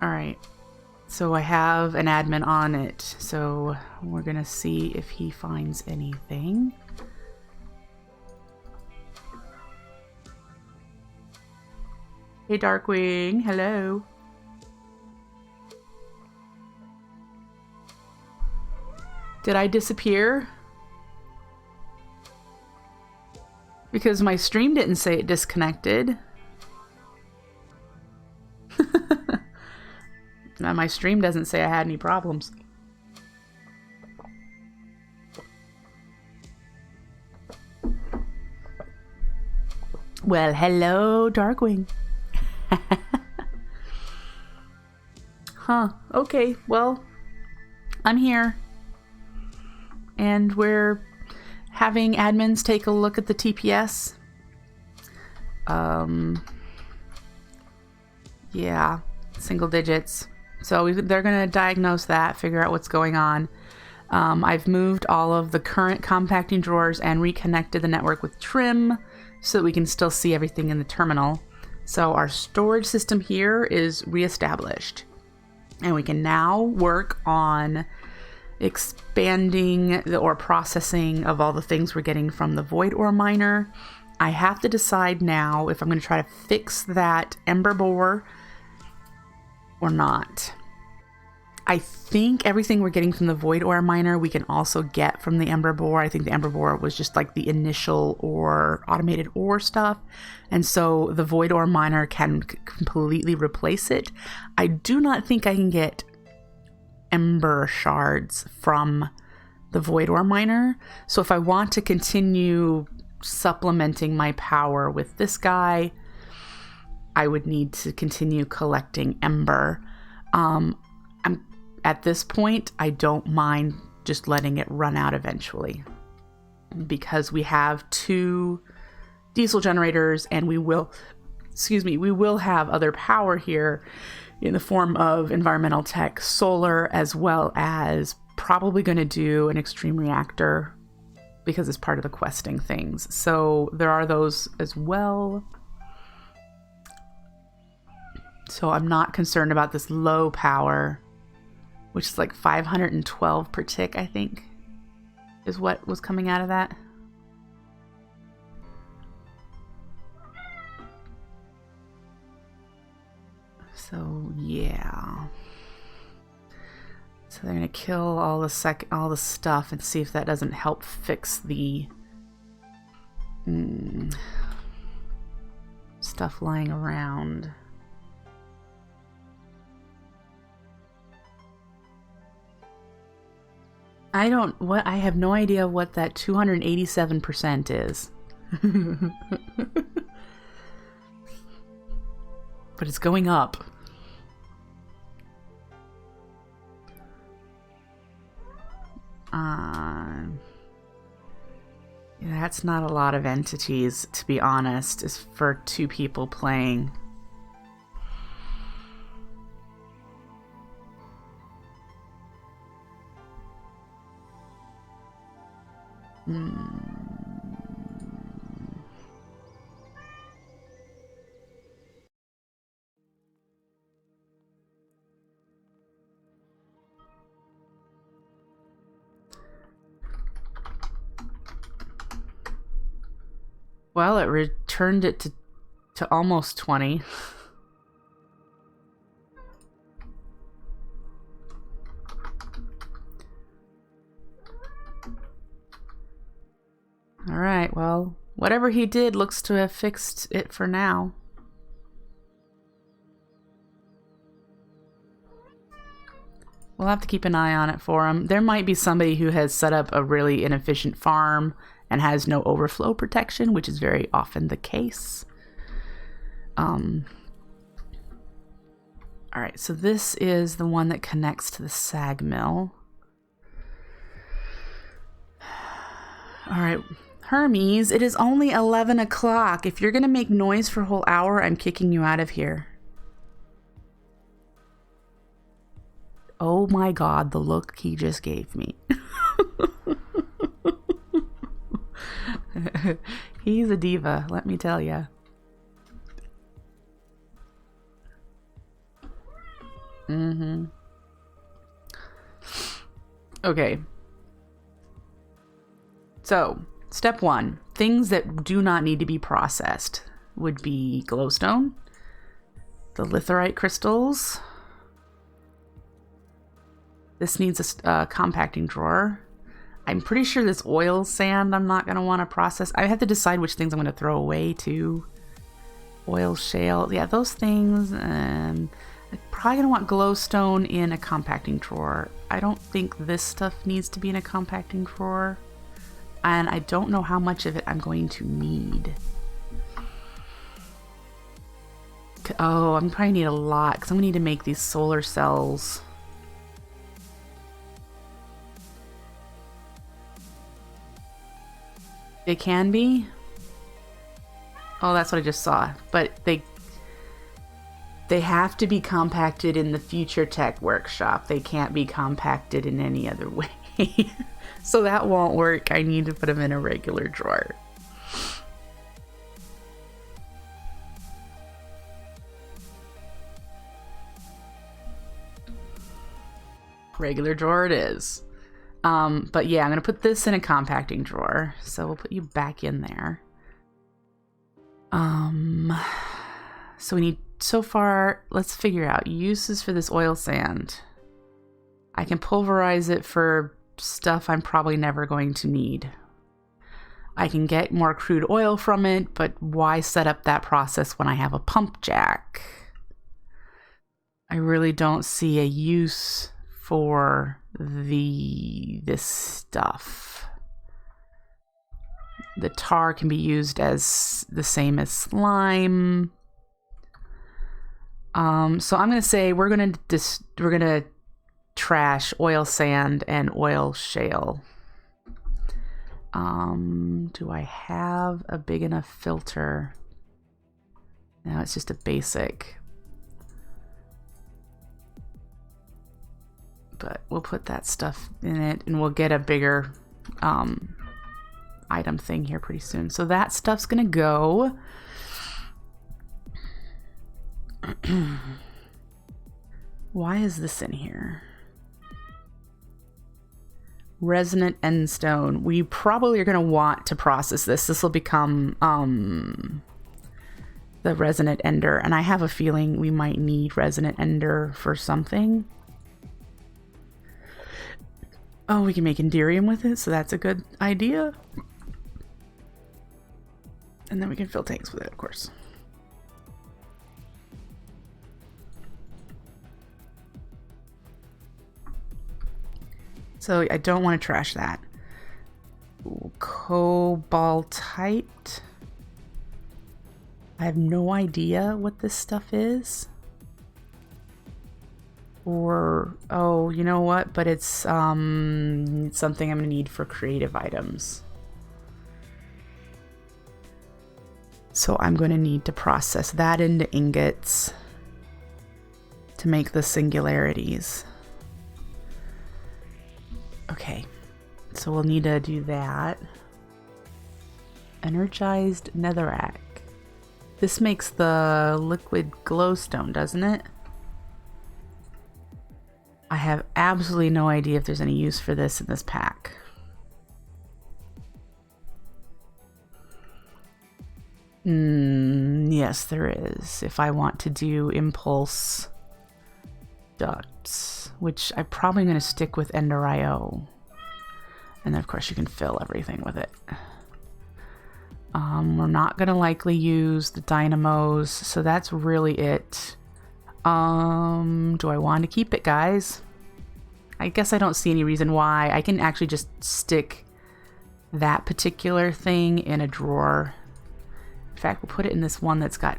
Alright. So I have an admin on it. So we're gonna see if he finds anything. Hey Darkwing, hello. Did I disappear? Because my stream didn't say it disconnected. Now my stream doesn't say I had any problems. Well, hello, Darkwing. Huh, okay, well, I'm here. And we're having admins take a look at the TPS. Yeah, single digits. So they're going to diagnose that, figure out what's going on. I've moved all of the current compacting drawers and reconnected the network with trim so that we can still see everything in the terminal. So our storage system here is reestablished. And we can now work on expanding the ore processing of all the things we're getting from the void ore miner. I have to decide now if I'm going to try to fix that ember bore or not. I think everything we're getting from the void ore miner we can also get from the ember bore. I think the ember bore was just like the initial ore, automated ore stuff. And so the void ore miner can completely replace it. I do not think I can get ember shards from the void ore miner. So if I want to continue supplementing my power with this guy, I would need to continue collecting ember. At this point, I don't mind just letting it run out eventually, because we have 2 diesel generators and we will have other power here in the form of environmental tech solar, as well as probably going to do an extreme reactor because it's part of the questing things. So there are those as well. So I'm not concerned about this low power, which is like 512 per tick, I think, is what was coming out of that. So yeah. So they're gonna kill all the stuff and see if that doesn't help fix the stuff lying around. I have no idea what that 287% is. But it's going up. That's not a lot of entities, to be honest, is for 2 people playing. Well, it returned it to almost 20. Alright, well, whatever he did looks to have fixed it for now. We'll have to keep an eye on it for him. There might be somebody who has set up a really inefficient farm and has no overflow protection, which is very often the case. Alright, so this is the one that connects to the sag mill. Alright, Hermes, it is only 11 o'clock. If you're gonna make noise for a whole hour, I'm kicking you out of here. Oh my god, the look he just gave me. He's a diva, let me tell ya. Mm-hmm. Okay. So, step 1. Things that do not need to be processed would be glowstone, the litherite crystals. This needs a compacting drawer. I'm pretty sure this oil sand I'm not going to want to process. I have to decide which things I'm going to throw away too. Oil shale. Yeah, those things. I'm probably going to want glowstone in a compacting drawer. I don't think this stuff needs to be in a compacting drawer. And I don't know how much of it I'm going to need. Oh, I'm probably need a lot because I'm going to need to make these solar cells. It can be. Oh, that's what I just saw. But they have to be compacted in the future tech workshop. They can't be compacted in any other way. So that won't work. I need to put them in a regular drawer. Regular drawer it is. But yeah, I'm going to put this in a compacting drawer. So we'll put you back in there. So we need, so far, let's figure out uses for this oil sand. I can pulverize it for stuff I'm probably never going to need. I can get more crude oil from it, but why set up that process when I have a pump jack? I really don't see a use for this stuff. The tar can be used as the same as slime. So I'm gonna say we're gonna trash oil sand and oil shale. Do I have a big enough filter? No, it's just a basic. But we'll put that stuff in it and we'll get a bigger item thing here pretty soon. So that stuff's gonna go. Why is this in here? Resonant endstone. We probably are going to want to process this. This will become the resonant ender. And I have a feeling we might need resonant ender for something. Oh, we can make Enderium with it, so that's a good idea. And then we can fill tanks with it, of course. So I don't want to trash that. Ooh, cobaltite. I have no idea what this stuff is. Or, oh, you know what? But it's something I'm going to need for creative items. So I'm going to need to process that into ingots to make the singularities. Okay, so we'll need to do that. Energized netherrack. This makes the liquid glowstone, doesn't it? I have absolutely no idea if there's any use for this in this pack. Yes, there is. If I want to do impulse ducts, which I'm probably going to stick with Ender.io. And then, of course, you can fill everything with it. We're not going to likely use the dynamos, so that's really it. Do I want to keep it, guys? I guess I don't see any reason why. I can actually just stick that particular thing in a drawer. In fact, we'll put it in this one that's got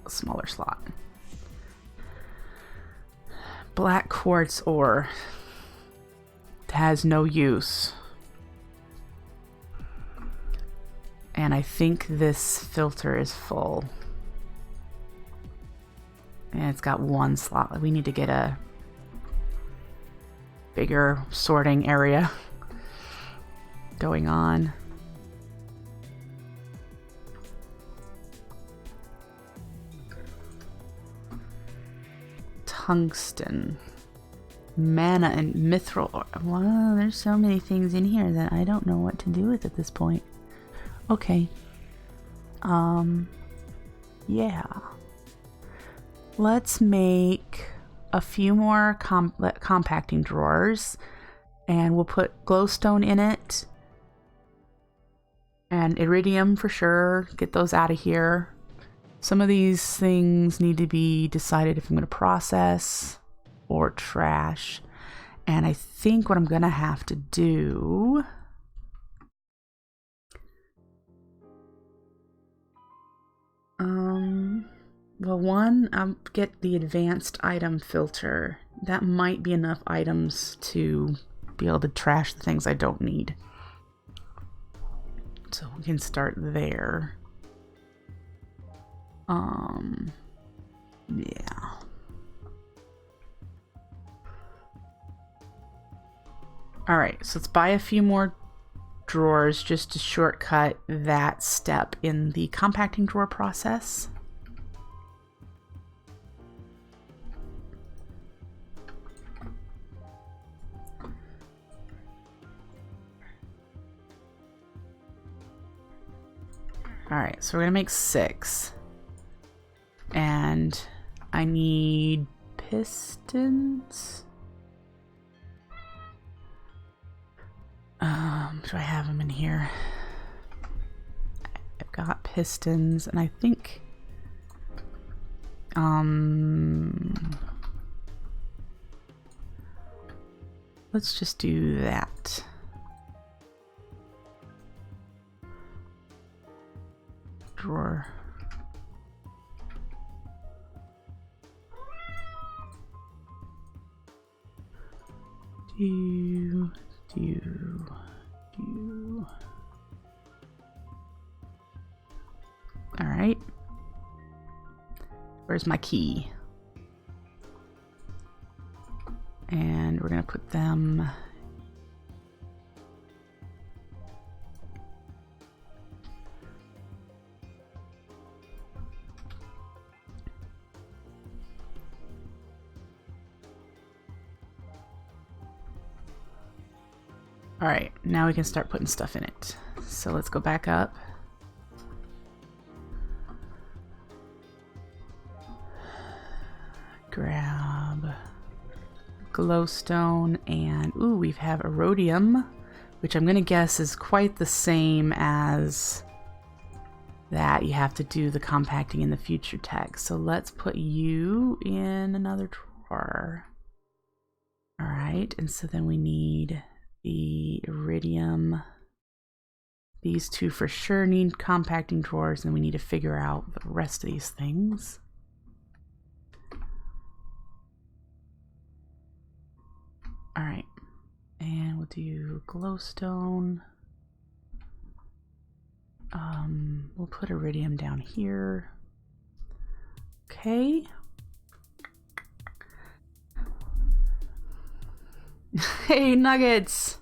a smaller slot. Black quartz ore has no use. And I think this filter is full. And it's got one slot. We need to get a bigger sorting area going on. tungsten, mana, and mithril. Wow, there's so many things in here that I don't know what to do with at this point. Okay. Yeah. Let's make a few more compacting drawers, and we'll put glowstone in it and iridium for sure. Get those out of here. Some of these things need to be decided if I'm going to process or trash. And I think what I'm going to have to do... well, one, I'll get the advanced item filter. That might be enough items to be able to trash the things I don't need. So we can start there. Yeah. All right, so let's buy a few more drawers just to shortcut that step in the compacting drawer process. All right, so we're gonna make 6. And I need pistons. Do I have them in here? I've got pistons, and I think let's just do that. Drawer. Do. All right. Where's my key? And we're gonna put them. All right, now we can start putting stuff in it. So let's go back up. Grab glowstone and ooh, we have iridium, which I'm gonna guess is quite the same as that. You have to do the compacting in the future text. So let's put you in another drawer. All right, and so then we need the iridium. These two for sure need compacting drawers, and we need to figure out the rest of these things. All right, and we'll do glowstone. We'll put iridium down here. Okay. Hey, Nuggets!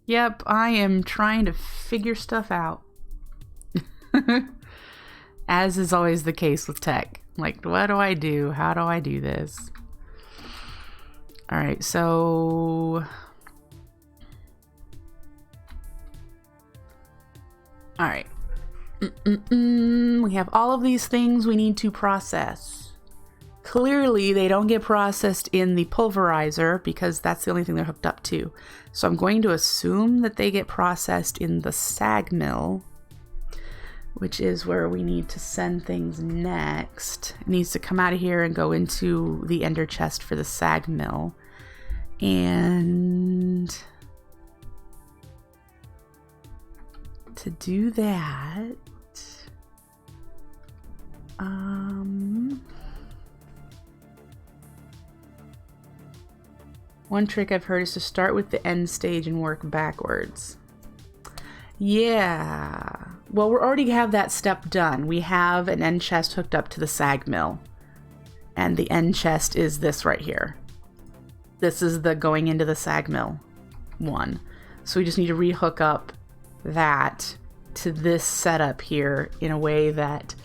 Yep, I am trying to figure stuff out. As is always the case with tech. Like, what do I do? How do I do this? Alright, so... Alright. We have all of these things we need to process. Clearly, they don't get processed in the pulverizer because that's the only thing they're hooked up to. So I'm going to assume that they get processed in the sag mill, which is where we need to send things next. It needs to come out of here and go into the ender chest for the sag mill. And to do that, one trick I've heard is to start with the end stage and work backwards. Yeah. Well, we already have that step done. We have an end chest hooked up to the sag mill. And the end chest is this right here. This is the going into the sag mill one. So we just need to rehook up that to this setup here in a way that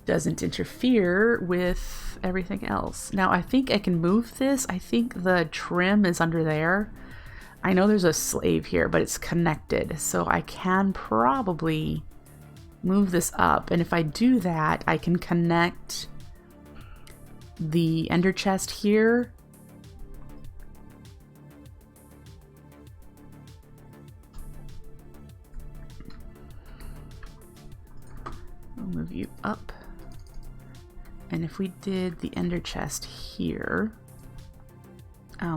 doesn't interfere with everything else. Now I think I can move this. I think the trim is under there. I know there's a slave here, but it's connected, so I can probably move this up. And if I do that, I can connect the ender chest here. I'll move you up. And if we did the ender chest here,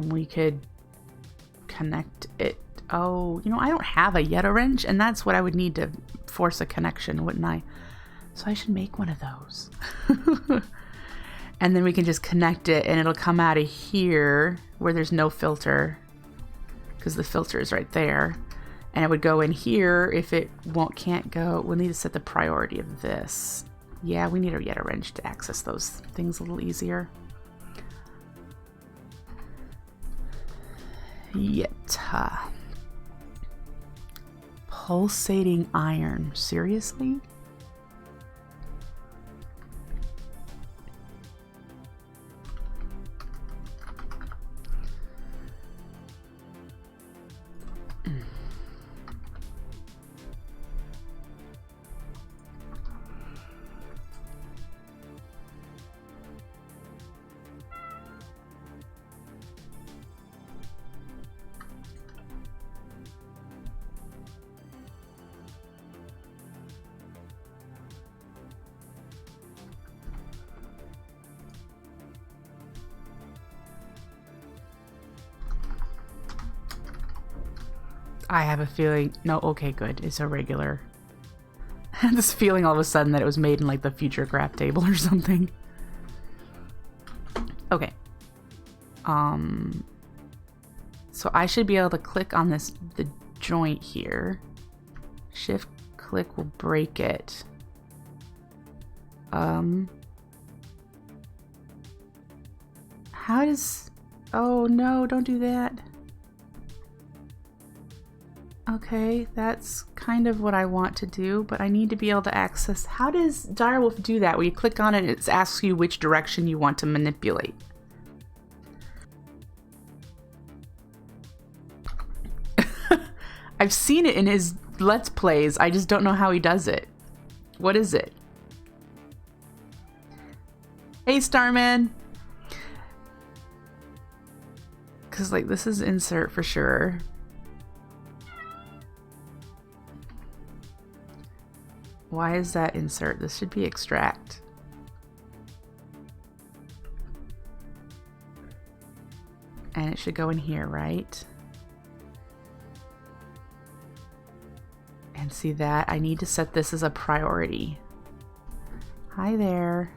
we could connect it. Oh, you know, I don't have a Yeta wrench, and that's what I would need to force a connection, wouldn't I? So I should make one of those. And then we can just connect it, and it'll come out of here where there's no filter, because the filter is right there. And it would go in here. If it can't go, we'll need to set the priority of this. Yeah, we need a Yeta wrench to access those things a little easier. Yeta. Pulsating iron. Seriously? I have a feeling... No, okay, good. It's a regular. I had this feeling all of a sudden that it was made in like the future craft table or something. Okay. So I should be able to click on the joint here. Shift click will break it. How does... Oh no, don't do that. Okay, that's kind of what I want to do, but I need to be able to access... How does Direwolf do that? Where you click on it, it asks you which direction you want to manipulate. I've seen it in his Let's Plays, I just don't know how he does it. What is it? Hey, Starman! Because, like, this is insert for sure. Why is that insert? This should be extract. And it should go in here, right? And see that? I need to set this as a priority. Hi there.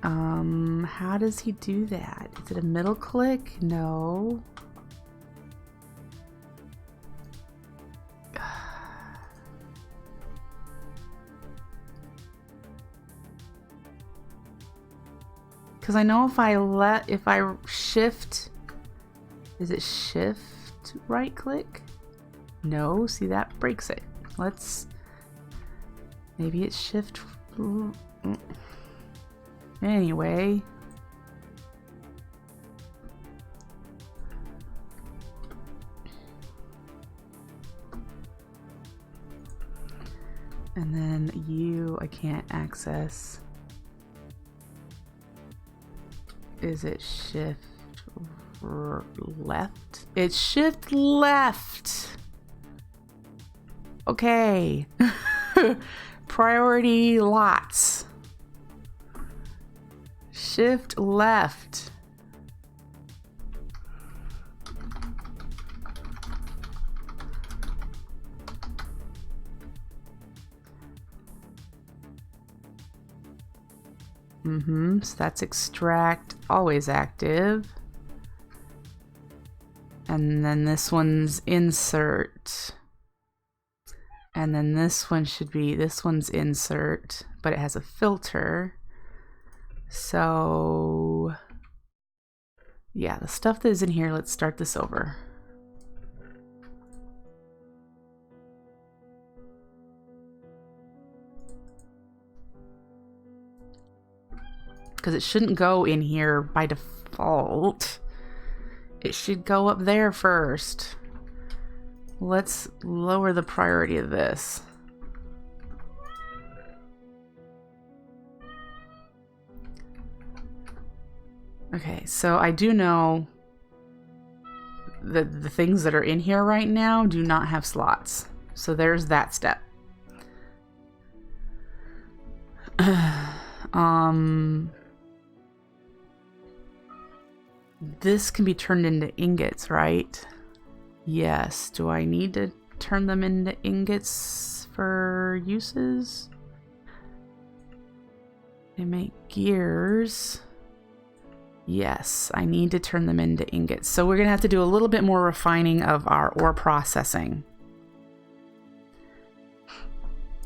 How does he do that? Is it a middle click? No. Because I know if I shift, is it shift right click? No, see, that breaks it. Maybe it's shift. Anyway. And then you, I can't access. Is it shift left? It's shift left. Okay. Priority lots. Shift left. So that's extract, always active. And then this one's insert. And then this one should be, this one's insert, but it has a filter. So yeah, the stuff that is in here, let's start this over. because it shouldn't go in here by default. It should go up there first. Let's lower the priority of this. Okay, so I do know that the things that are in here right now do not have slots. So there's that step. This can be turned into ingots, right? Yes. Do I need to turn them into ingots for uses? They make gears. Yes, I need to turn them into ingots. So we're going to have to do a little bit more refining of our ore processing.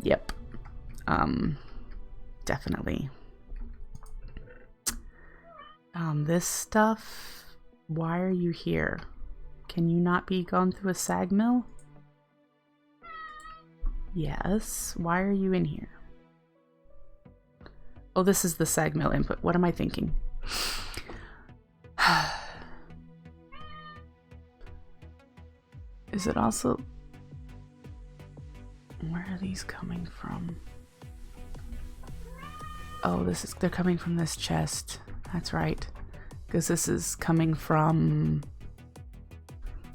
Yep. Definitely. This stuff, why are you here? Can you not be gone through a sag mill? Yes. Why are you in here? Oh, this is the sag mill input. What am I thinking? Is it also... Where are these coming from? Oh, they're coming from this chest. That's right. Because this is coming from...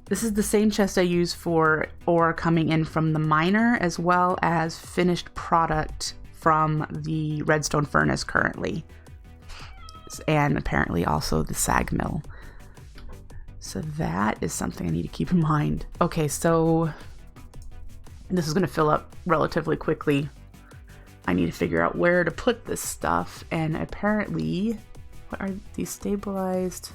This is the same chest I use for ore coming in from the miner, as well as finished product from the redstone furnace currently. And apparently also the sag mill. So that is something I need to keep in mind. Okay, so this is going to fill up relatively quickly. I need to figure out where to put this stuff, and apparently, what are these stabilized?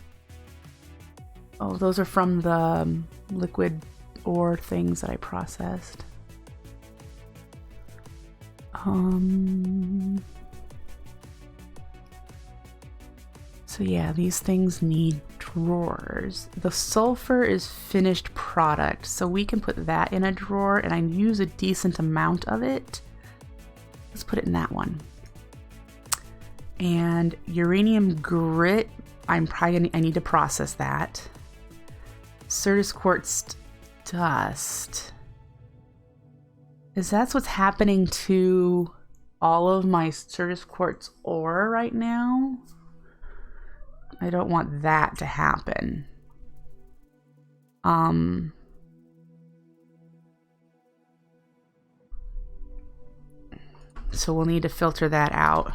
Oh, those are from the liquid ore things that I processed. So yeah, these things need drawers. The sulfur is finished product, so we can put that in a drawer, and I use a decent amount of it. Let's put it in that one. And uranium grit, I need to process that. Certus quartz dust. That's what's happening to all of my Certus quartz ore right now. I don't want that to happen. So we'll need to filter that out.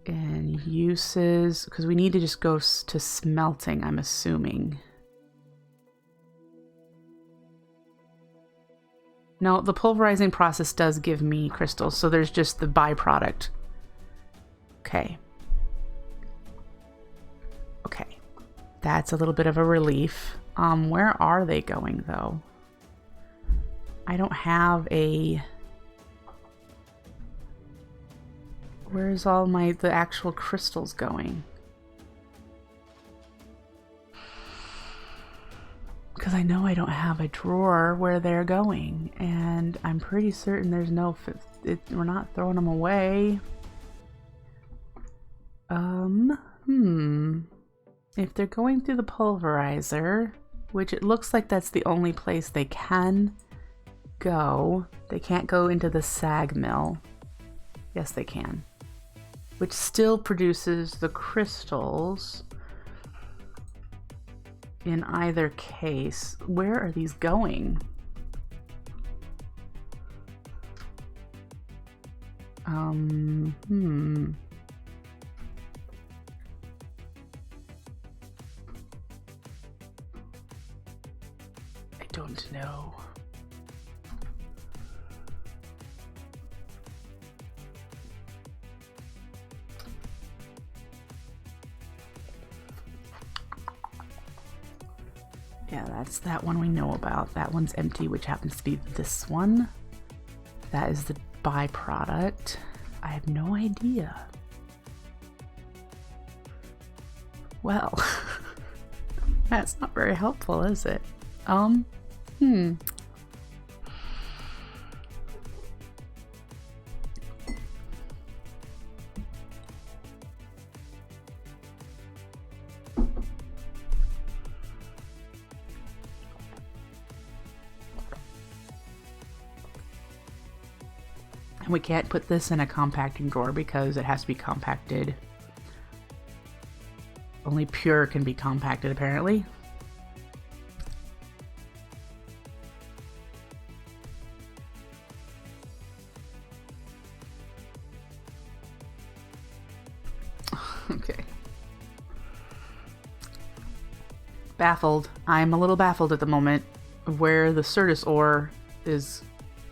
And uses, because we need to just go to smelting, I'm assuming. No, the pulverizing process does give me crystals, so there's just the byproduct. Okay. Okay. That's a little bit of a relief. Where are they going, though? I don't have a... Where's all the actual crystals going? Because I know I don't have a drawer where they're going, and I'm pretty certain there's no... we're not throwing them away. If they're going through the pulverizer, which it looks like that's the only place they can go. They can't go into the sag mill. Yes, they can. Which still produces the crystals in either case. Where are these going? I don't know. Yeah, that's that one we know about. That one's empty, which happens to be this one. That is the byproduct. I have no idea. Well, that's not very helpful, is it? And we can't put this in a compacting drawer because it has to be compacted. Only pure can be compacted, apparently. Okay. Baffled. I'm a little baffled at the moment of where the Certus ore is,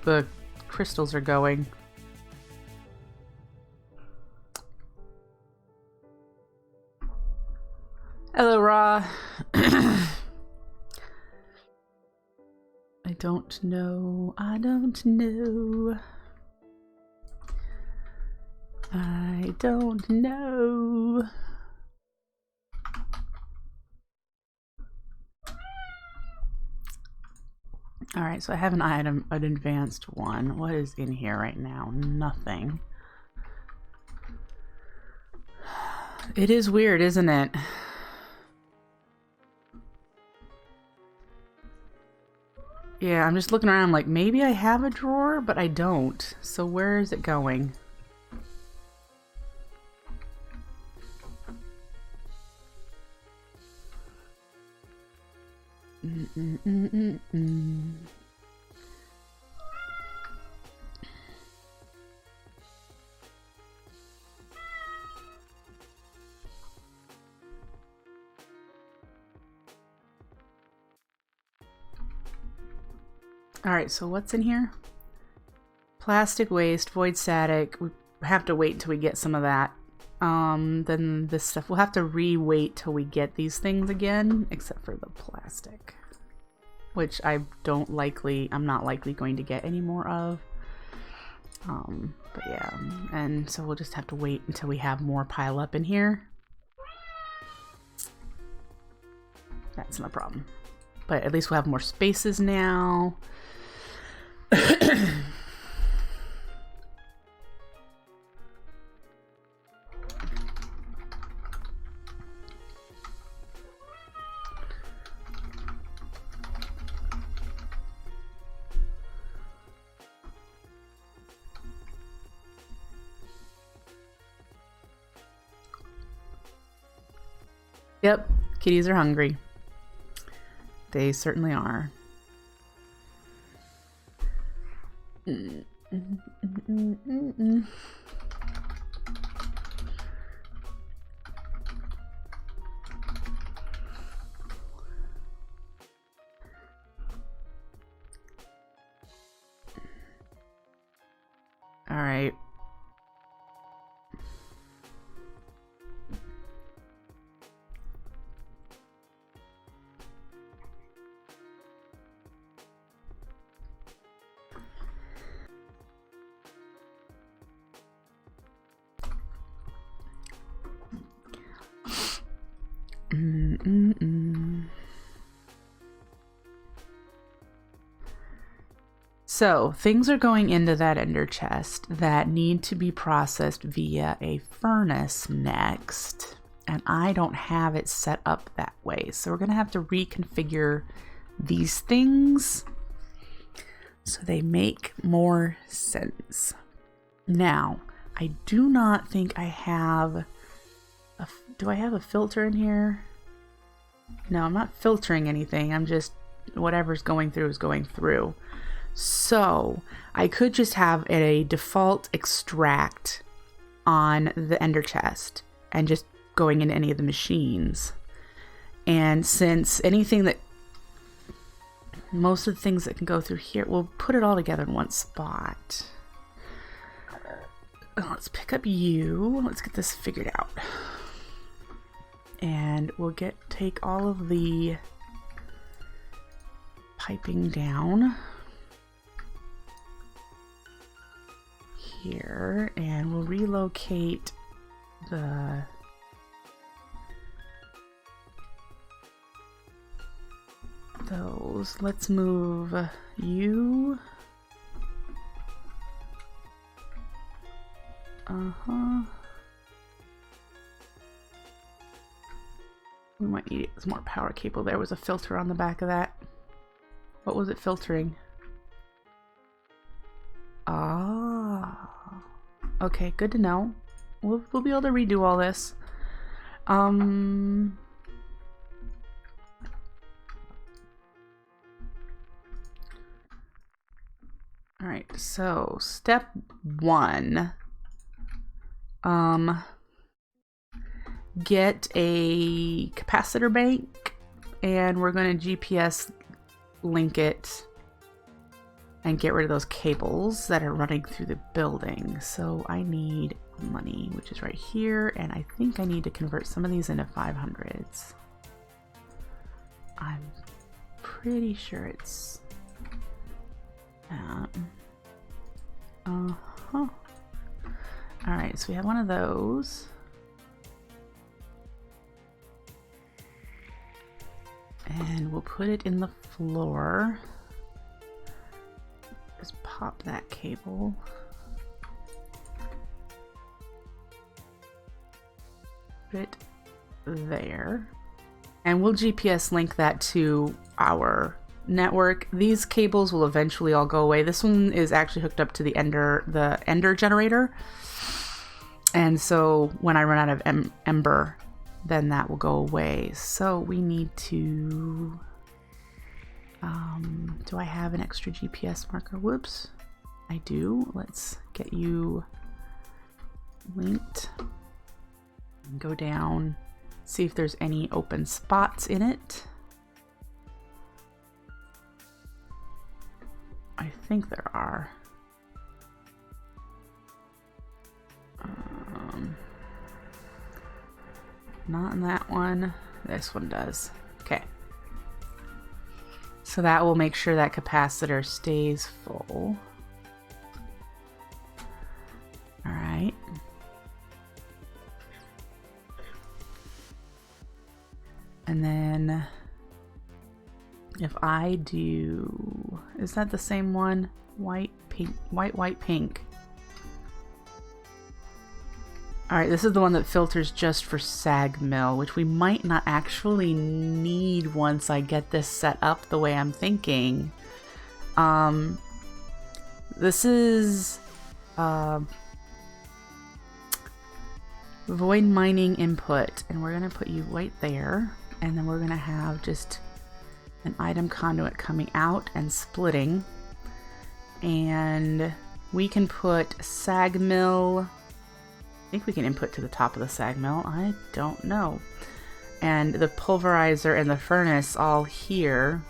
the crystals are going. Hello, Ra. I don't know. I don't know. I don't know. Alright, so I have an item, an advanced one. What is in here right now? Nothing. It is weird, isn't it? Yeah, I'm just looking around like, maybe I have a drawer, but I don't. So where is it going? Alright, so what's in here? Plastic waste, void static. We have to wait until we get some of that. Then this stuff, we'll have to re-wait till we get these things again, except for the plastic, which I'm not likely going to get any more of. But yeah, and so we'll just have to wait until we have more pile up in here. That's no problem. But at least we'll have more spaces now. Yep, kitties are hungry. They certainly are. All right. So things are going into that ender chest that need to be processed via a furnace next, and I don't have it set up that way. So we're gonna have to reconfigure these things so they make more sense. Now, I do not think I have do I have a filter in here? No, I'm not filtering anything. I'm just, whatever's going through is going through. So I could just have a default extract on the ender chest and just going into any of the machines. And since most of the things that can go through here, we'll put it all together in one spot. Let's pick up you. Let's get this figured out. And we'll take all of the piping down here, and we'll relocate those. Let's move you. We might need some more power cable. There was a filter on the back of that. What was it filtering? Ah. Okay, good to know. We'll be able to redo all this. Alright, so step 1. Get a capacitor bank, and we're going to GPS link it and get rid of those cables that are running through the building. So I need money, which is right here, and I think I need to convert some of these into 500s. I'm pretty sure it's that. Alright, so we have one of those. And we'll put it in the floor. Just pop that cable. Put it there. And we'll GPS link that to our network. These cables will eventually all go away. This one is actually hooked up to the ender generator. And so when I run out of ember, then that will go away. So we need to... do I have an extra GPS marker? Whoops. I do. Let's get you linked. Go down, see if there's any open spots in it. I think there are. Not in that one. This one does. Okay. So that will make sure that capacitor stays full. All right. And then if I do, is that the same one? White, pink, white, pink. All right, this is the one that filters just for sag mill, which we might not actually need once I get this set up the way I'm thinking. This is void mining input, and we're gonna put you right there, and then we're gonna have just an item conduit coming out and splitting, and we can put sag mill. I think we can input to the top of the sag mill. I don't know. And the pulverizer and the furnace all here.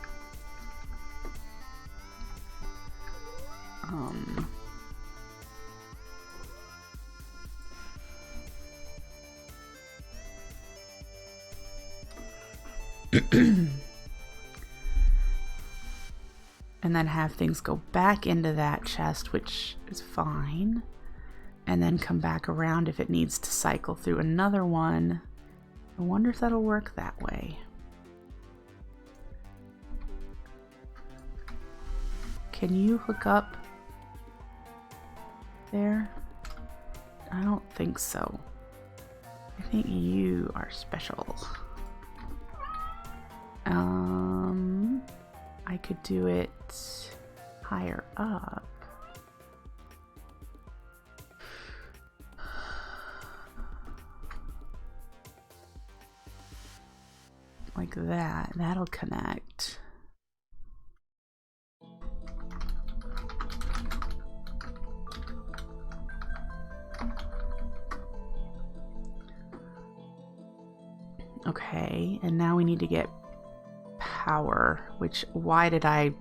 And then have things go back into that chest, which is fine. And then come back around if it needs to cycle through another one. I wonder if that'll work that way. Can you hook up there? I don't think so. I think you are special. I could do it higher up. Like that. That'll connect. Okay, and now we need to get power, which, why did I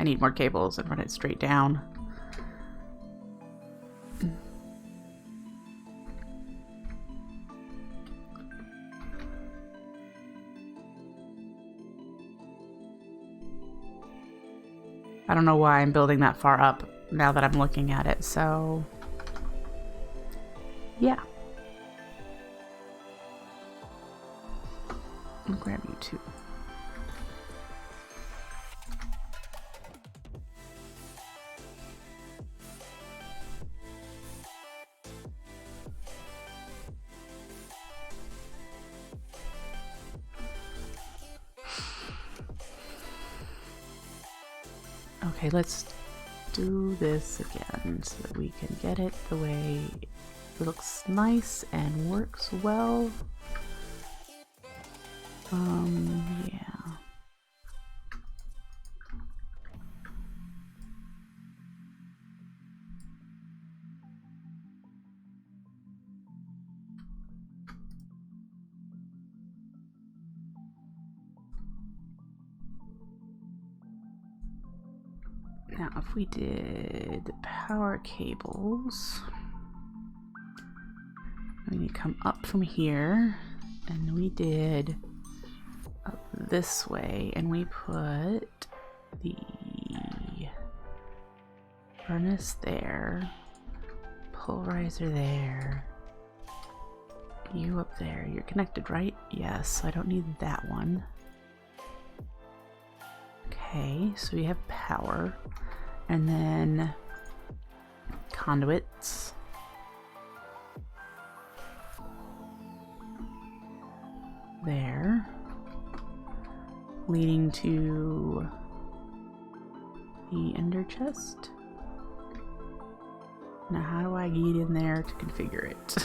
need more cables and run it straight down. I don't know why I'm building that far up now that I'm looking at it, so yeah. I'll grab you too. Okay, let's do this again so that we can get it the way it looks nice and works well. Yeah. Now, if we did power cables, we need to come up from here, and we did up this way, and we put the furnace there, polarizer there, you up there. You're connected, right? Yes, so I don't need that one. Okay, so we have power, and then conduits. There, leading to the ender chest. Now how do I get in there to configure it?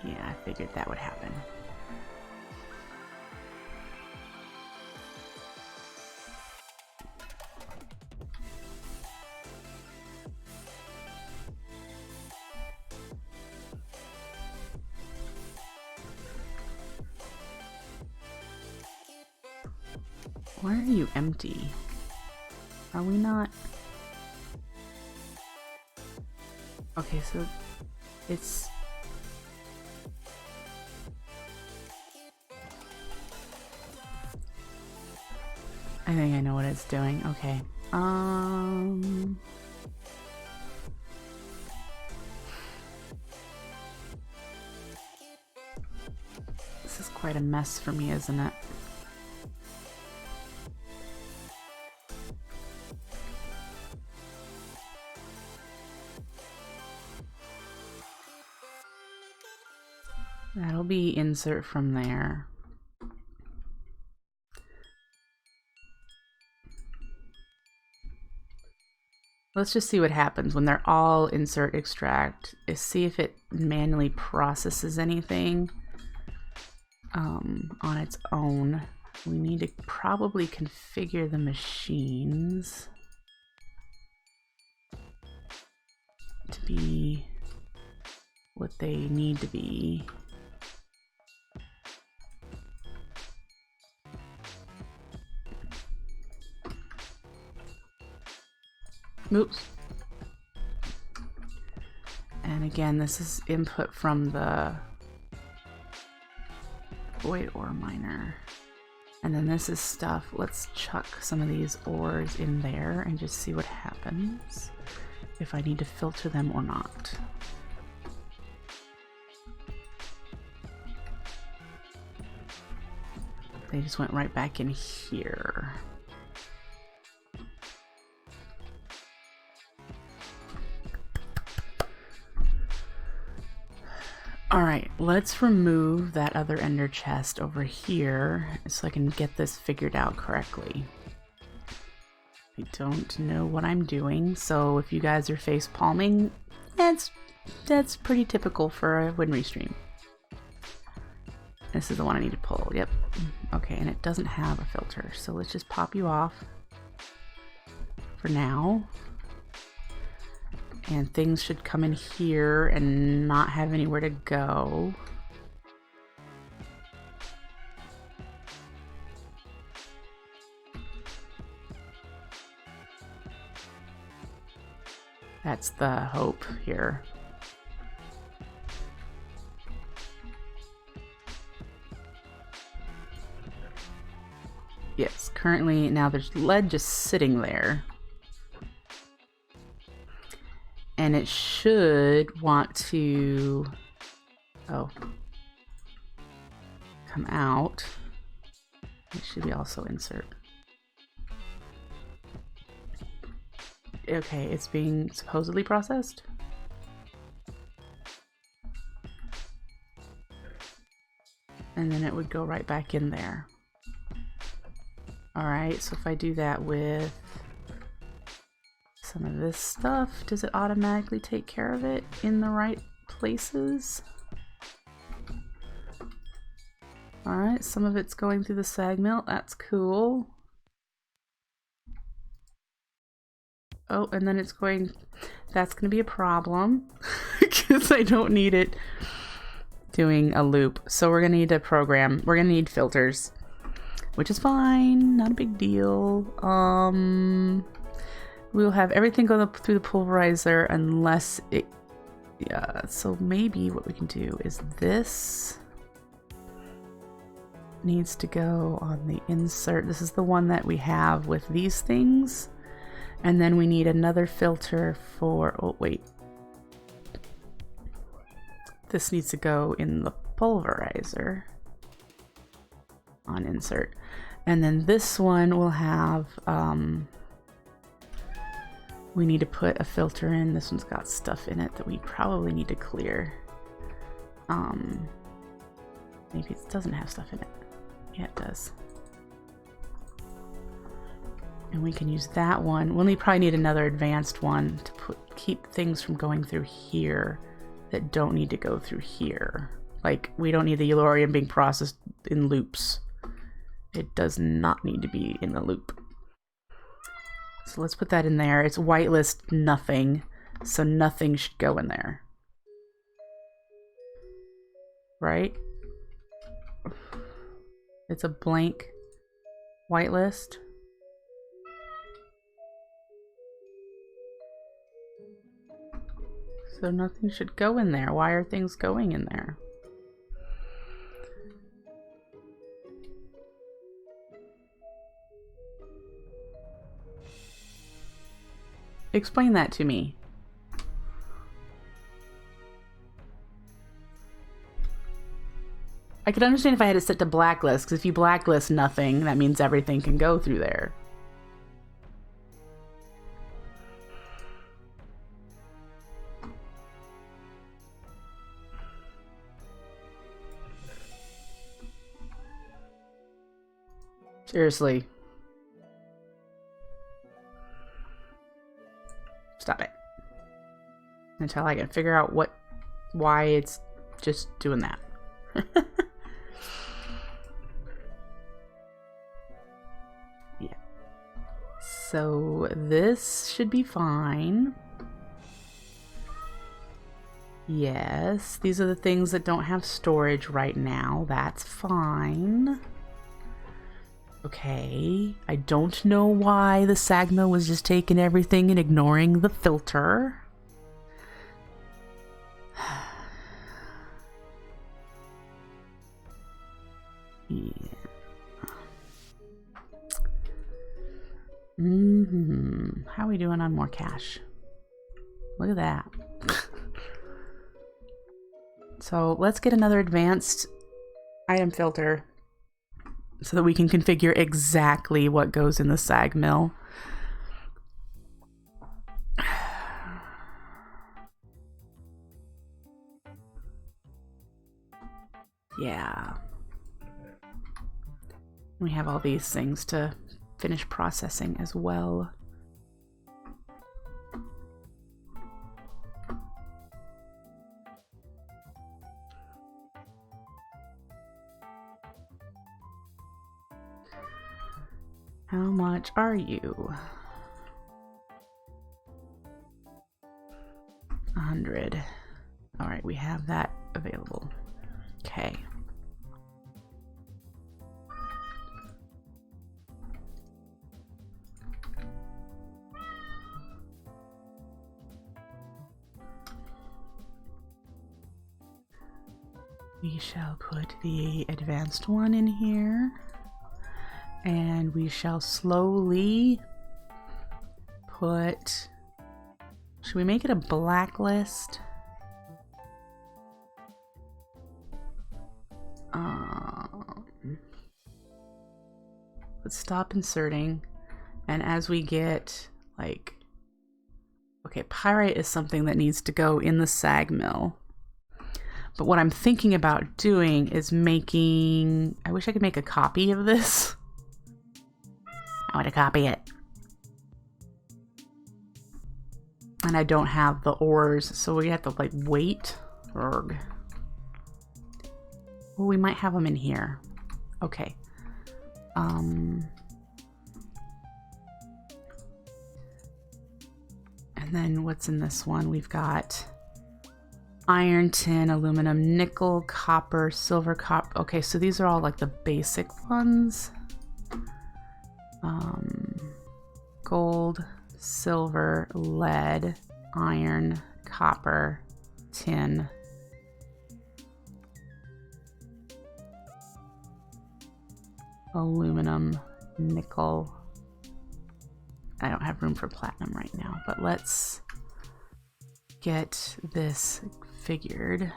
Yeah, I figured that would happen. Why are you empty? Are we not? Okay, so it's... I think I know what it's doing. Okay. This is quite a mess for me, isn't it? That'll be insert from there. Let's just see what happens when they're all insert extract. Is see if it manually processes anything on its own. We need to probably configure the machines to be what they need to be. Oops. And again, this is input from the void ore miner. And then this is stuff. Let's chuck some of these ores in there and just see what happens, if I need to filter them or not. They just went right back in here. Alright, let's remove that other ender chest over here so I can get this figured out correctly. I don't know what I'm doing, so if you guys are face palming, that's pretty typical for a WINRY'S stream. This is the one I need to pull, yep. Okay, and it doesn't have a filter, so let's just pop you off for now. And things should come in here and not have anywhere to go. That's the hope here. Yes, currently now there's lead just sitting there. And it should want to, come out. It should be also insert. Okay, it's being supposedly processed. And then it would go right back in there. Alright, so if I do that with some of this stuff, does it automatically take care of it in the right places? Alright, some of it's going through the sag mill. That's cool. Oh, and then it's going... That's going to be a problem because I don't need it doing a loop. So we're going to need a program. We're going to need filters, which is fine. Not a big deal. We'll have everything go through the pulverizer unless it... Yeah, so maybe what we can do is this needs to go on the insert. This is the one that we have with these things. And then we need another filter for... Oh, wait. This needs to go in the pulverizer on insert. And then this one will have... we need to put a filter in. This one's got stuff in it that we probably need to clear. Maybe it doesn't have stuff in it. Yeah, it does. And we can use that one. We'll probably need another advanced one to keep things from going through here that don't need to go through here. Like, we don't need the Eulorium being processed in loops. It does not need to be in the loop. So let's put that in there. It's whitelist nothing, so nothing should go in there. Right? It's a blank whitelist. So nothing should go in there. Why are things going in there? Explain that to me. I could understand if I had it set to blacklist, because if you blacklist nothing, that means everything can go through there. Seriously. Stop it. Until I can figure out why it's just doing that. Yeah. So this should be fine. Yes, these are the things that don't have storage right now. That's fine. Okay, I don't know why the Sagma was just taking everything and ignoring the filter. Yeah. How are we doing on more cash? Look at that. So let's get another advanced item filter so that we can configure exactly what goes in the sag mill. Yeah. We have all these things to finish processing as well. How much are you? 100. All right, we have that available. Okay. We shall put the advanced one in here. And we shall slowly put... Should we make it a blacklist? Let's stop inserting. And as we get, like... Okay, pyrite is something that needs to go in the sag mill. But what I'm thinking about doing is making... I wish I could make a copy of this. I want to copy it. And I don't have the ores, so we have to like wait. Urgh. Well, we might have them in here. Okay. And then what's in this one? We've got iron, tin, aluminum, nickel, copper, silver, copper. Okay, so these are all like the basic ones. Gold, silver, lead, iron, copper, tin. Aluminum, nickel. I don't have room for platinum right now, but let's get this figured.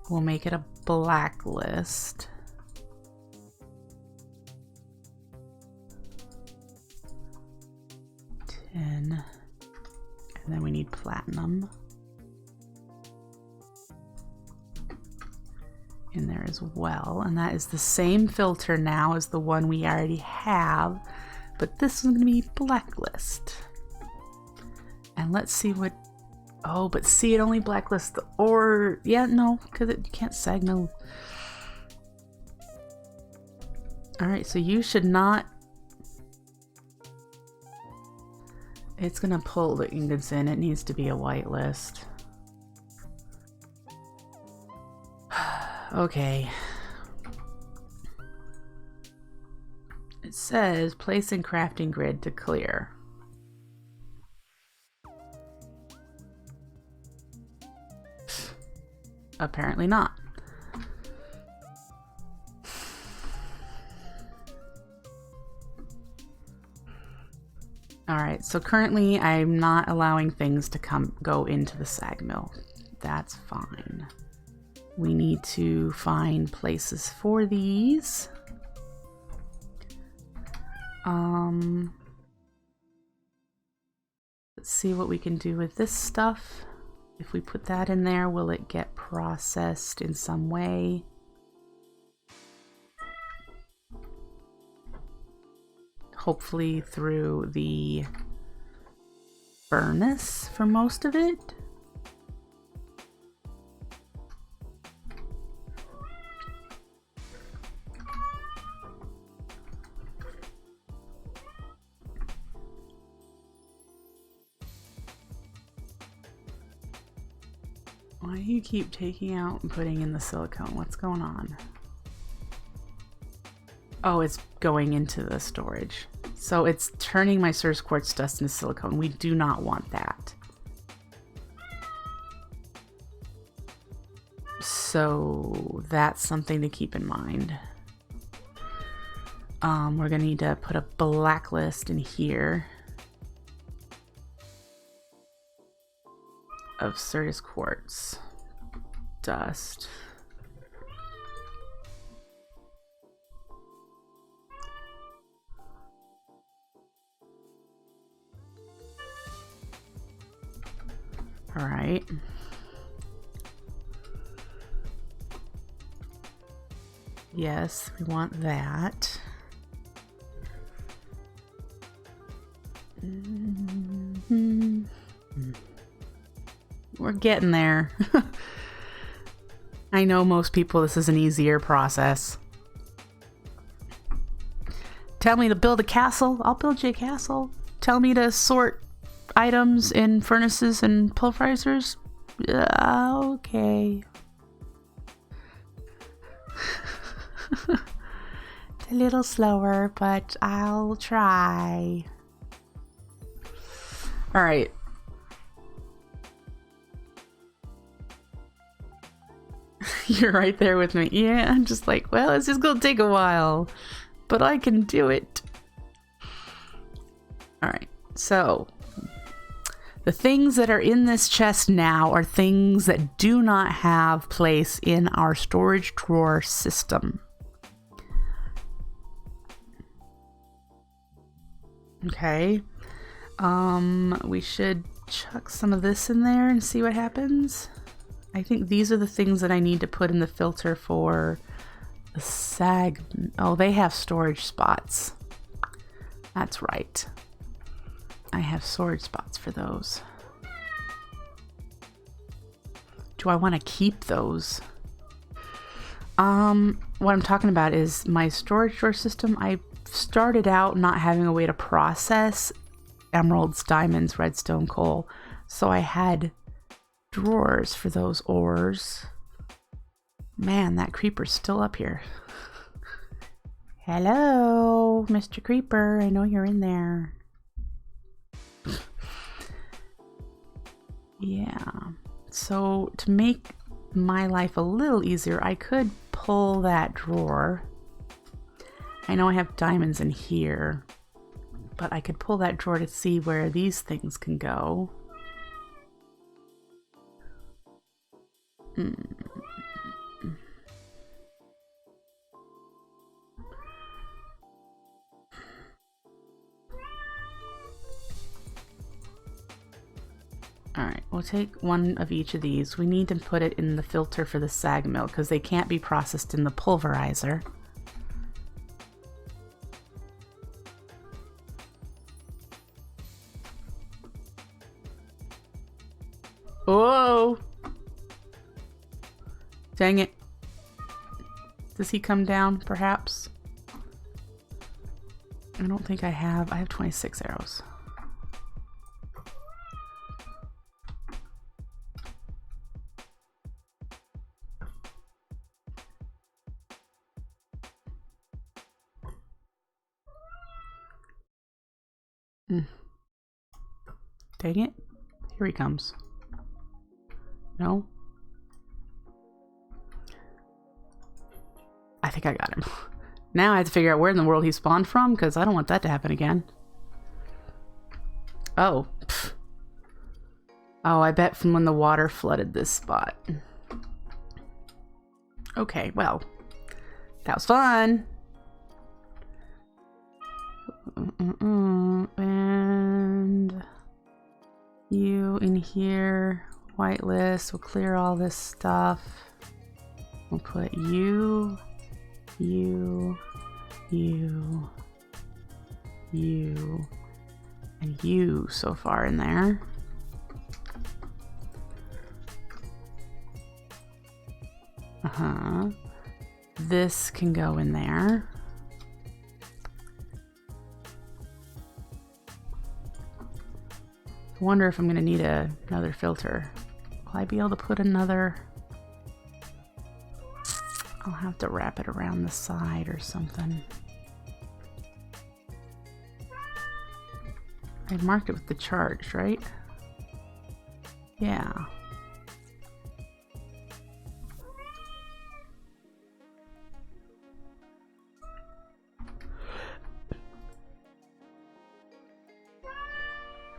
We'll make it a blacklist. And then we need platinum in there as well, and that is the same filter now as the one we already have, but this is going to be blacklist. And let's see what, oh, but see, it only blacklists the ore. Yeah, no, because you can't signal. All right, so you should not. It's gonna pull the ingots in. It needs to be a whitelist. Okay. It says place in crafting grid to clear. Apparently not. Alright, so currently I'm not allowing things to go into the sag mill. That's fine. We need to find places for these. Let's see what we can do with this stuff. If we put that in there, will it get processed in some way? Hopefully through the furnace for most of it. Why do you keep taking out and putting in the silicone? What's going on? Oh, it's going into the storage. So it's turning my Surge quartz dust into silicone. We do not want that. So that's something to keep in mind. We're gonna need to put a blacklist in here of Surge quartz dust. All right. Yes, we want that. We're getting there. I know most people this is an easier process. Tell me to build a castle, I'll build you a castle. Tell me to sort items in furnaces and pulverizers. Okay. It's a little slower, but I'll try. All right. You're right there with me. Yeah, I'm just like, well, it's just gonna take a while, but I can do it. All right, so the things that are in this chest now are things that do not have place in our storage drawer system. Okay. We should chuck some of this in there and see what happens. I think these are the things that I need to put in the filter for The sag... Oh, they have storage spots. That's right. I have storage spots for those. Do I want to keep those? What I'm talking about is my storage drawer system. I started out not having a way to process emeralds, diamonds, redstone, coal. So I had drawers for those ores. Man, that creeper's still up here. Hello, Mr. Creeper. I know you're in there. Yeah. So to make my life a little easier, I could pull that drawer. I know I have diamonds in here, but I could pull that drawer to see where these things can go. Alright, we'll take one of each of these. We need to put it in the filter for the sag mill because they can't be processed in the pulverizer. Whoa! Dang it. Does he come down, perhaps? I don't think I have 26 arrows. Dang it. Here he comes. No? I think I got him. Now I have to figure out where in the world he spawned from, because I don't want that to happen again. Oh. Pfft. Oh, I bet from when the water flooded this spot. Okay, well. That was fun. And you in here, whitelist. We'll clear all this stuff. We'll put you, and you so far in there. This can go in there. I wonder if I'm going to need another filter. Will I be able to put another? I'll have to wrap it around the side or something. I marked it with the charge, right? Yeah.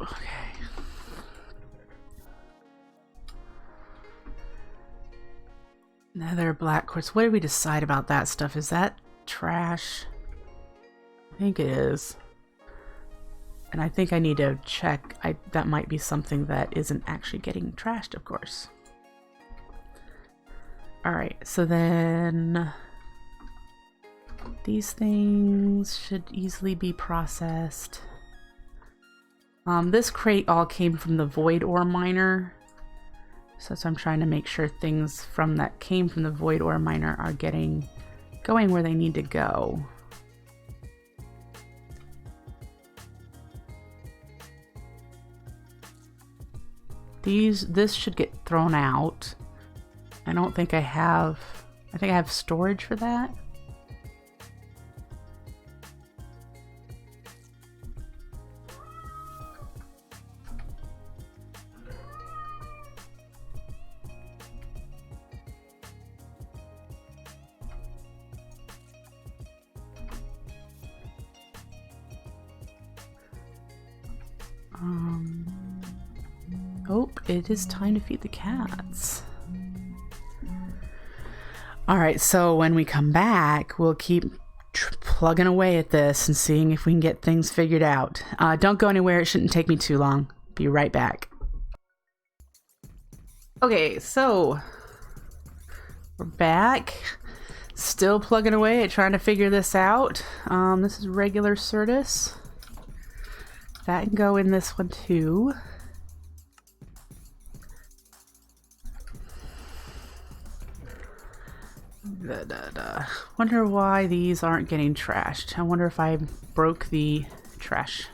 Okay. Another black quartz. What did we decide about that stuff? Is that trash? I think it is. And I think I need to check. That might be something that isn't actually getting trashed, of course. Alright, so then these things should easily be processed. This crate all came from the void ore miner. So I'm trying to make sure things from that came from the void ore miner are going where they need to go. This should get thrown out. I don't think I have storage for that. Oh, it is time to feed the cats. Alright, so when we come back, we'll keep plugging away at this and seeing if we can get things figured out. Don't go anywhere, it shouldn't take me too long. Be right back. Okay, so we're back. Still plugging away at trying to figure this out. This is regular Certus. That can go in this one too. Wonder why these aren't getting trashed. I wonder if I broke the trash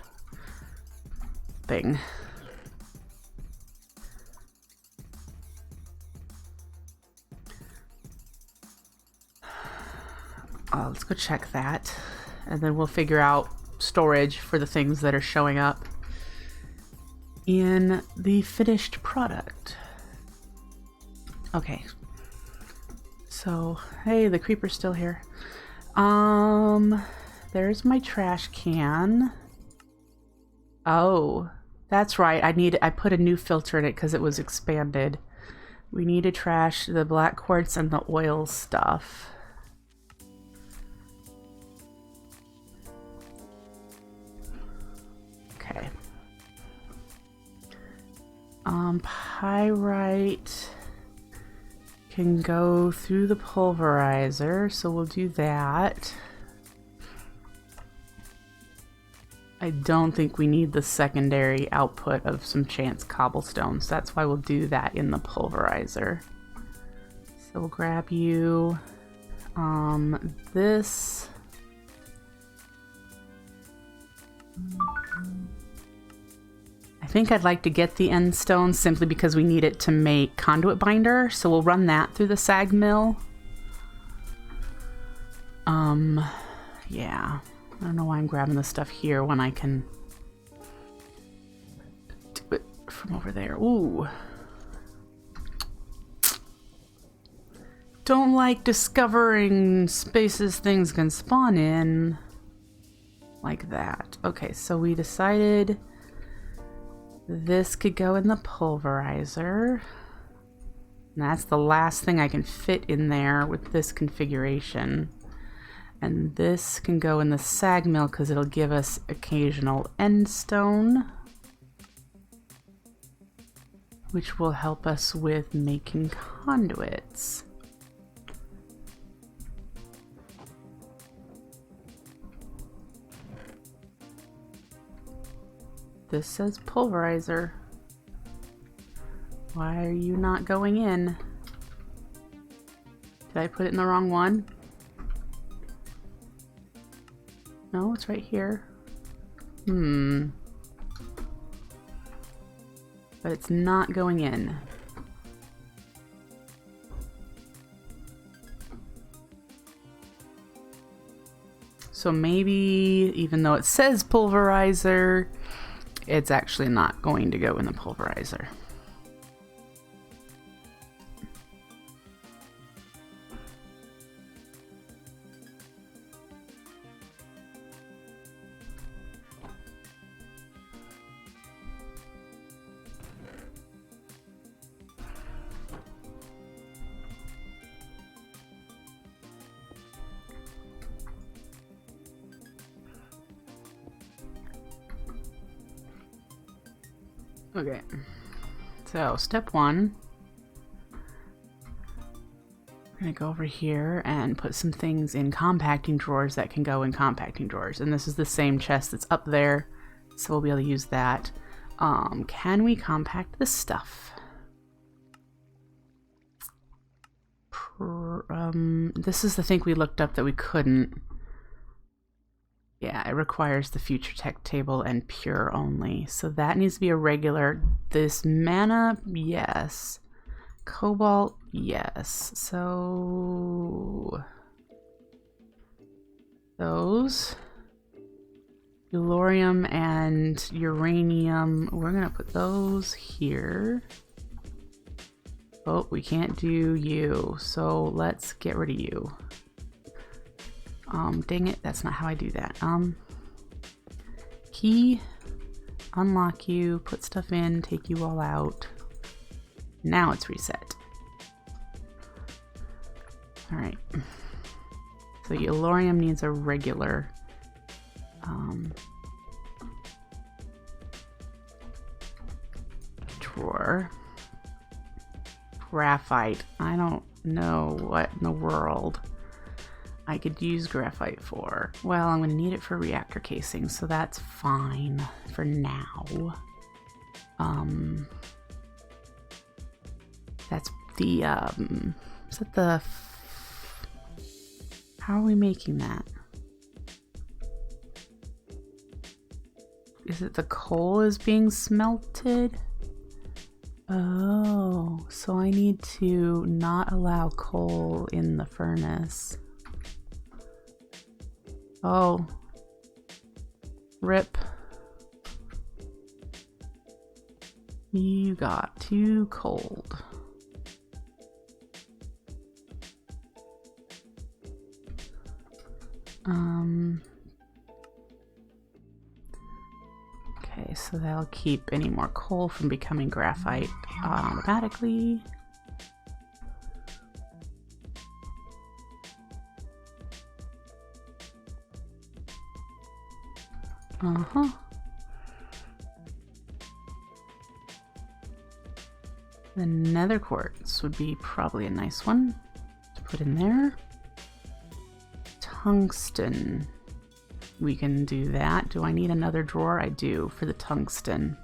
thing. Let's go check that, and then we'll figure out storage for the things that are showing up in the finished product. Okay. So, hey, the creeper's still here. There's my trash can. Oh, that's right. I put a new filter in it because it was expanded. We need to trash the black quartz and the oil stuff. Okay. Pyrite can go through the pulverizer, so we'll do that. I don't think we need the secondary output of some chance cobblestones. That's why we'll do that in the pulverizer. So we'll grab you. This. I think I'd like to get the end stone simply because we need it to make conduit binder. So we'll run that through the sag mill. Yeah. I don't know why I'm grabbing this stuff here when I can do it from over there. Ooh. Don't like discovering spaces things can spawn in like that. Okay, so we decided this could go in the pulverizer. And that's the last thing I can fit in there with this configuration. And this can go in the sag mill because it'll give us occasional end stone, which will help us with making conduits. This says pulverizer. Why are you not going in? Did I put it in the wrong one? No, it's right here. But it's not going in. So maybe, even though it says pulverizer, it's actually not going to go in the pulverizer. Okay, so step one, we're gonna go over here and put some things in compacting drawers that can go in compacting drawers. And this is the same chest that's up there, so we'll be able to use that. Can we compact this stuff? This is the thing we looked up that we couldn't. Yeah, it requires the future tech table and pure only. So that needs to be a regular. This mana, yes. Cobalt, yes. So those. Yellorium and uranium, we're gonna put those here. Oh, we can't do you. So let's get rid of you. Dang it, that's not how I do that. Key, unlock you, put stuff in, take you all out. Now it's reset. Alright. So Yellorium needs a regular. Drawer. Graphite. I don't know what in the world. I could use graphite for. Well, I'm going to need it for reactor casing, so that's fine for now. That's the, is that the, how are we making that? Is it the coal is being smelted? Oh, so I need to not allow coal in the furnace. Oh, rip. You got too cold. Okay, so that'll keep any more coal from becoming graphite automatically. The nether quartz would be probably a nice one to put in there. Tungsten. We can do that. Do I need another drawer? I do, for the tungsten.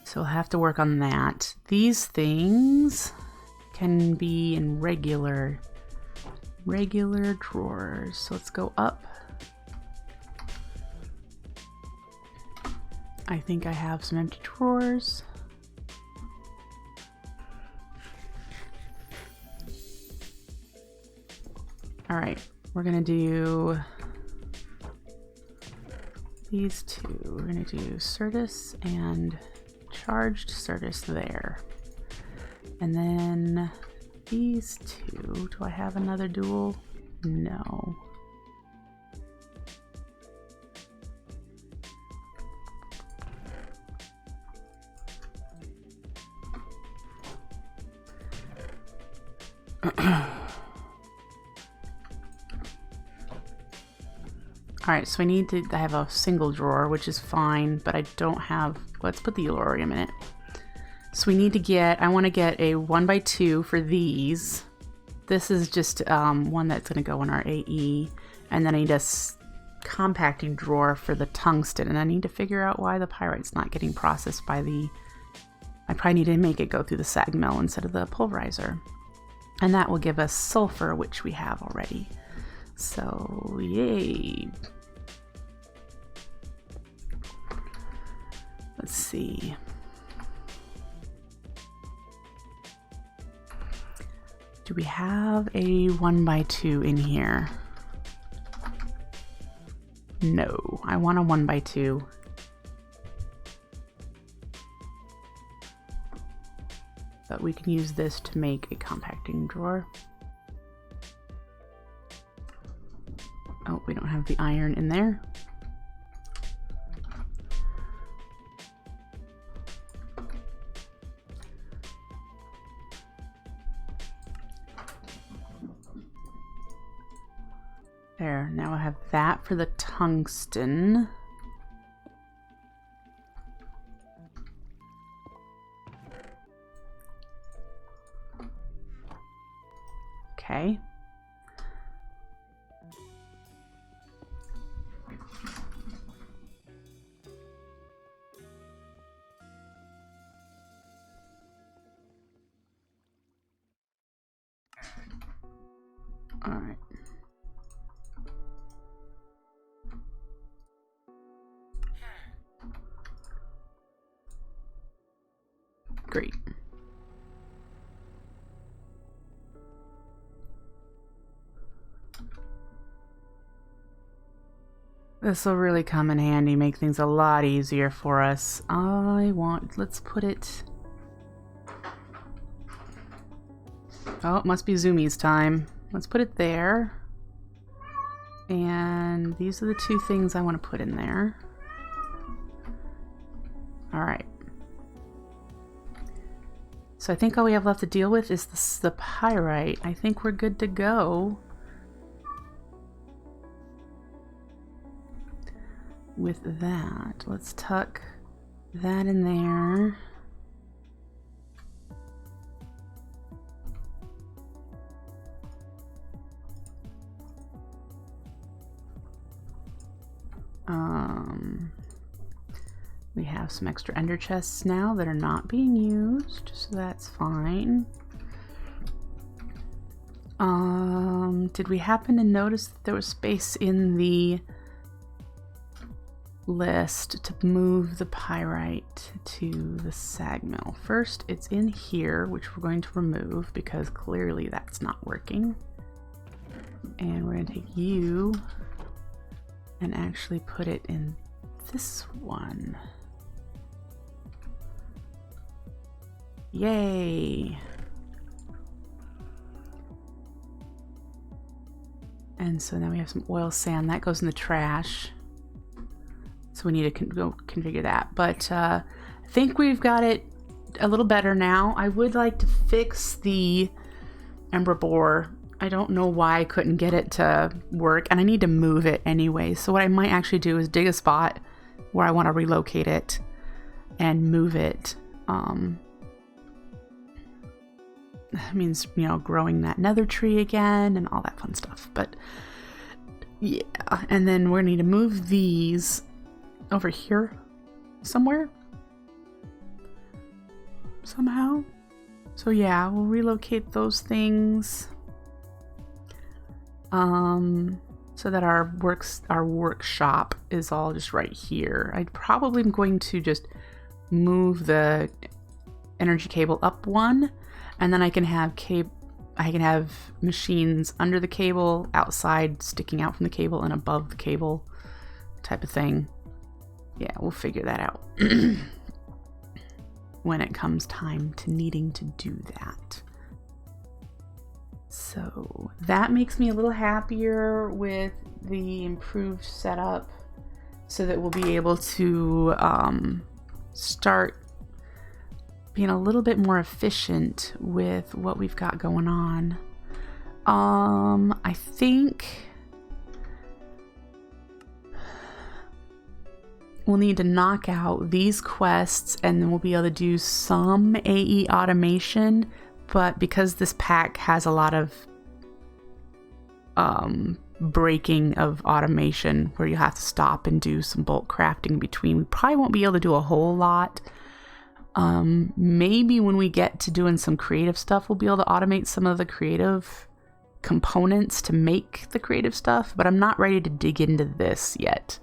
So I'll have to work on that. These things can be in regular drawers. So let's go up. I think I have some empty drawers. All right, we're gonna do these two. We're gonna do Certus and charged Certus there. And then these two, do I have another dual? No. Alright, so I need to, I have a single drawer, which is fine, but I don't have, let's put the Elorium in it. So we need to get, I want to get a 1x2 for these. This is just one that's going to go in our AE. And then I need a compacting drawer for the tungsten. And I need to figure out why the pyrite's not getting processed by the, I probably need to make it go through the sag mill instead of the pulverizer. And that will give us sulfur, which we have already. So, yay. Let's see. Do we have a 1x2 in here? No, I want a 1x2. But we can use this to make a compacting drawer. Oh, we don't have the iron in there. There, now I have that for the tungsten. Okay. All right. Great. This will really come in handy, make things a lot easier for us. Let's put it... Oh, it must be Zoomies time. Let's put it there. And these are the two things I want to put in there. Alright. So I think all we have left to deal with is the pyrite. I think we're good to go with that. Let's tuck that in there. We have some extra ender chests now that are not being used, so that's fine. Did we happen to notice that there was space in the list to move the pyrite to the sag mill? First, it's in here, which we're going to remove because clearly that's not working. And we're going to take you and actually put it in this one. Yay! And so now we have some oil sand that goes in the trash. So we need to go configure that. But I think we've got it a little better now. I would like to fix the ember bore. I don't know why I couldn't get it to work, and I need to move it anyway. So what I might actually do is dig a spot where I want to relocate it and move it. That means, you know, growing that nether tree again and all that fun stuff. But yeah, and then we're gonna need to move these over here somewhere somehow. So yeah, we'll relocate those things so that our workshop is all just right here. I probably am going to just move the energy cable up one, and then I can have machines under the cable, outside, sticking out from the cable, and above the cable type of thing. Yeah, we'll figure that out when it comes time to needing to do that. So that makes me a little happier with the improved setup, so that we'll be able to start being a little bit more efficient with what we've got going on. I think we'll need to knock out these quests, and then we'll be able to do some AE automation. But because this pack has a lot of breaking of automation where you have to stop and do some bulk crafting in between, we probably won't be able to do a whole lot. Maybe when we get to doing some creative stuff, we'll be able to automate some of the creative components to make the creative stuff, but I'm not ready to dig into this yet.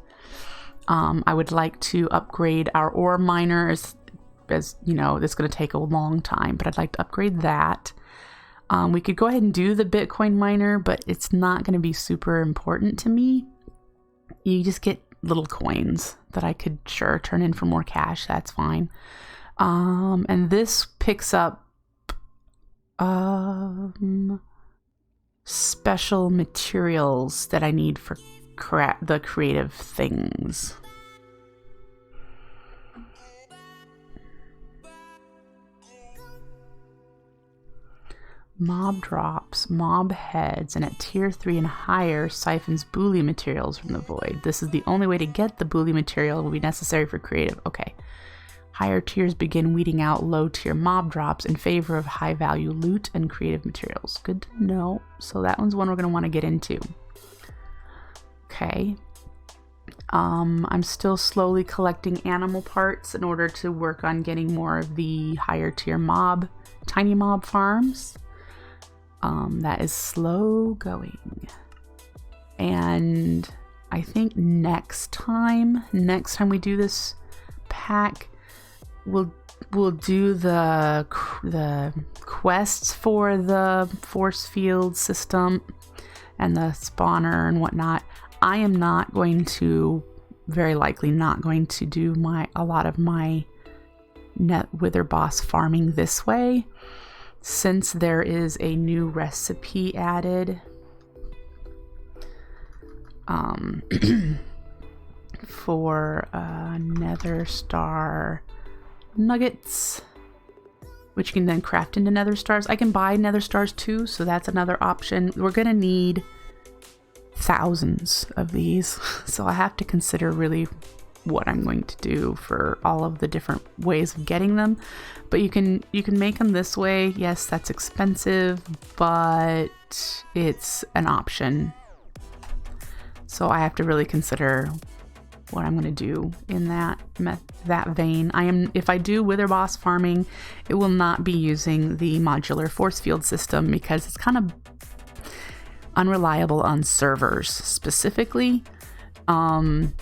I would like to upgrade our ore miner, as you know, that's going to take a long time, but I'd like to upgrade that. We could go ahead and do the Bitcoin miner, but it's not going to be super important to me. You just get little coins that I could sure turn in for more cash. That's fine. And this picks up special materials that I need for the creative things. Mob drops, mob heads, and at tier 3 and higher siphons boolean materials from the void. This is the only way to get the boolean material. Will be necessary for creative. Okay. Higher tiers begin weeding out low tier mob drops in favor of high value loot and creative materials. Good to know. So that one's one we're going to want to get into. Okay. I'm still slowly collecting animal parts in order to work on getting more of the higher tier tiny mob farms. That is slow going. And I think next time we do this pack, we'll do the quests for the force field system and the spawner and whatnot. I am not going to, very likely not going to do a lot of my net wither boss farming this way, since there is a new recipe added for nether star nuggets, which you can then craft into nether stars. I can buy nether stars too, so that's another option. We're gonna need thousands of these, so I have to consider really what I'm going to do for all of the different ways of getting them. But you can make them this way. Yes, that's expensive, but it's an option. So I have to really consider what I'm going to do in that vein. If I do wither boss farming, it will not be using the modular force field system because it's kind of unreliable on servers specifically. And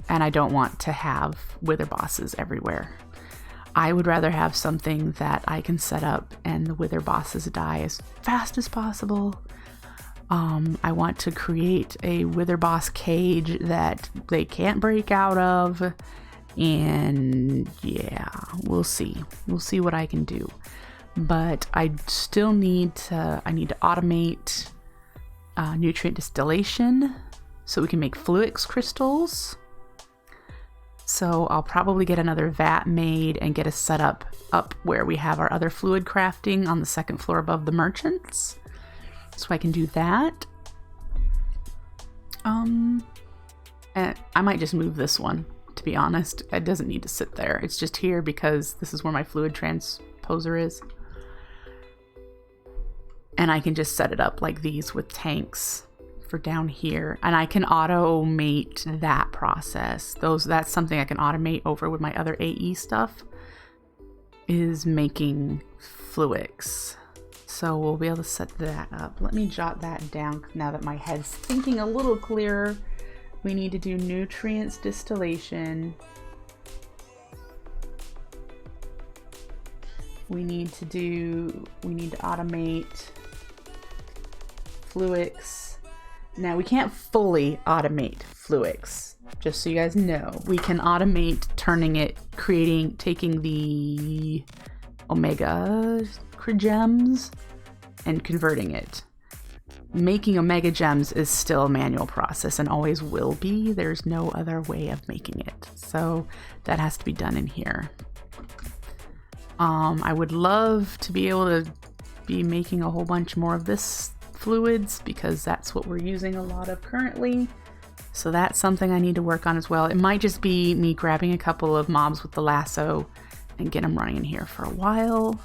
I don't want to have wither bosses everywhere. I would rather have something that I can set up and the wither bosses die as fast as possible. I want to create a wither boss cage that they can't break out of. And yeah, we'll see. We'll see what I can do. But I still need to automate nutrient distillation so we can make fluix crystals. So I'll probably get another vat made and get a setup up where we have our other fluid crafting on the second floor above the merchants. So I can do that. And I might just move this one, to be honest. It doesn't need to sit there. It's just here because this is where my fluid transposer is. And I can just set it up like these with tanks for down here. And I can automate that process. That's something I can automate over with my other AE stuff, is making fluix. So we'll be able to set that up. Let me jot that down now that my head's thinking a little clearer. We need to do nutrients distillation. We need to automate fluix. Now we can't fully automate fluix, just so you guys know. We can automate taking the omega gems and converting it. Making omega gems is still a manual process and always will be. There's no other way of making it. So that has to be done in here. I would love to be able to be making a whole bunch more of this fluids because that's what we're using a lot of currently. So that's something I need to work on as well. It might just be me grabbing a couple of mobs with the lasso and get them running in here for a while.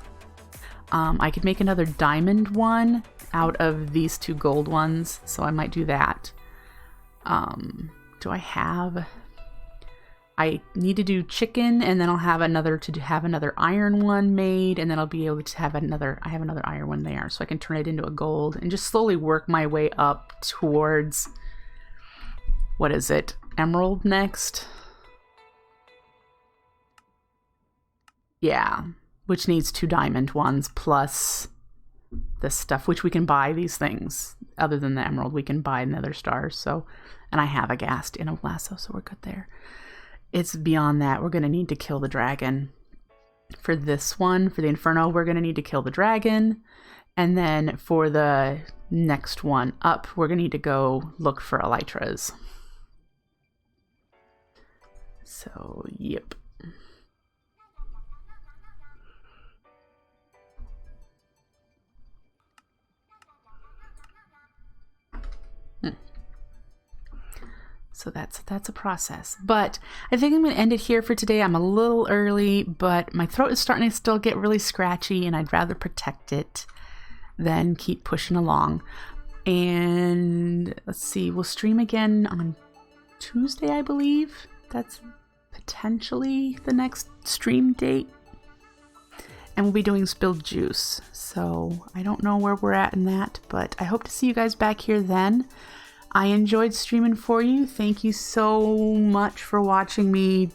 I could make another diamond one out of these two gold ones, so I might do that. I need to do chicken, and then I'll have another iron one made, and then I'll be able to have another iron one there, so I can turn it into a gold and just slowly work my way up towards, what is it, emerald next? Yeah, which needs 2 diamond ones plus this stuff, which we can buy these things. Other than the emerald, we can buy nether stars. So, and I have a ghast in a lasso, so we're good there. It's beyond that. We're going to need to kill the dragon. For this one, for the Inferno, we're going to need to kill the dragon. And then for the next one up, we're going to need to go look for elytras. So, yep. So that's a process. But I think I'm going to end it here for today. I'm a little early, but my throat is starting to still get really scratchy, and I'd rather protect it than keep pushing along. And let's see, we'll stream again on Tuesday, I believe. That's potentially the next stream date. And we'll be doing spilled juice. So I don't know where we're at in that, but I hope to see you guys back here then. I enjoyed streaming for you. Thank you so much for watching me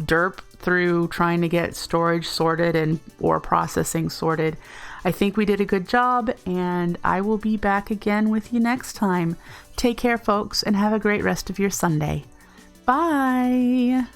derp through trying to get storage sorted and ore processing sorted. I think we did a good job, and I will be back again with you next time. Take care, folks, and have a great rest of your Sunday. Bye!